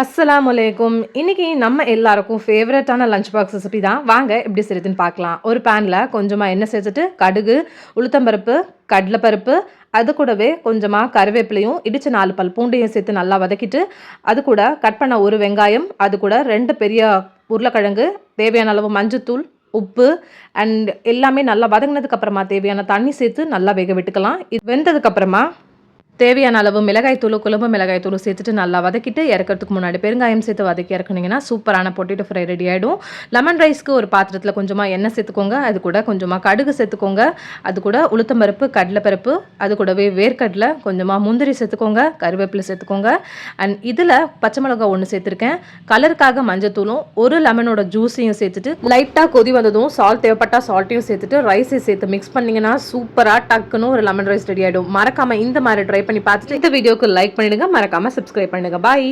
அஸ்ஸலாமு அலைக்கும். இன்னைக்கு நம்ம எல்லாருக்கும் ஃபேவரட்டான லஞ்ச் பாக்ஸ் ரெசிபி தான். வாங்க எப்படி செய்றதுன்னு பார்க்கலாம். ஒரு பேன்ல கொஞ்சமா எண்ணெய் சேர்த்துட்டு கடுகு, உளுத்தம்பருப்பு, கடலைப்பருப்பு, அது கூடவே கொஞ்சமா கருவேப்பிலையும், இடிச்ச 4 பல் பூண்டையும் சேர்த்து நல்லா வதக்கிட்டு, அது கூட கட் பண்ண ஒரு வெங்காயம், அது கூட 2 பெரிய உருளைக்கிழங்கு, தேவையான அளவு மஞ்சத்தூள், உப்பு அண்ட் எல்லாமே நல்லா வதங்கினதுக்கு அப்புறமா தேவையான தண்ணி சேர்த்து நல்லா வேக விட்டுக்கலாம். இது வெந்ததுக்கு அப்புறமா தேவையான அளவு மிளகாய் தூள், குழம்பு மிளகாய் தூள் சேர்த்துட்டு நல்லா வதக்கிட்டு இறக்கிறதுக்கு முன்னாடி பெருங்காயம் சேர்த்து வதக்கி இறக்குனீங்கன்னா சூப்பரான பொட்டேட்டோ ஃப்ரை ரெடி ஆகிடும். லெமன் ரைஸ்க்கு ஒரு பாத்திரத்தில் கொஞ்சமாக எண்ணெய் சேர்த்துக்கோங்க. அது கூட கொஞ்சமாக கடுகு சேர்த்துக்கோங்க. அது கூட உளுத்தம்பருப்பு, கடலைப்பருப்பு, அது கூடவே வேர்க்கடலை, கொஞ்சமாக முந்திரி சேர்த்துக்கோங்க, கருவேப்பிலை சேர்த்துக்கோங்க. அண்ட் இதில் பச்சை மிளகாய் ஒன்று சேர்த்துருக்கேன். கலருக்காக மஞ்சத்தூளும் ஒரு லெமனோட ஜூஸையும் சேர்த்துட்டு லைட்டாக கொதி வந்ததும் சால்ட் தேவைப்பட்டால் சால்ட்டையும் சேர்த்துட்டு ரைஸை சேர்த்து மிக்ஸ் பண்ணிங்கன்னா சூப்பராக டக்குன்னு ஒரு லெமன் ரைஸ் ரெடி ஆகிடும். மறக்காமல் இந்த மாதிரி ட்ரை பண்ணி பார்த்துட்டு இந்த வீடியோக்கு லைக் பண்ணிடுங்க, மறக்காம சப்ஸ்கிரைப் பண்ணுங்க. பாய்.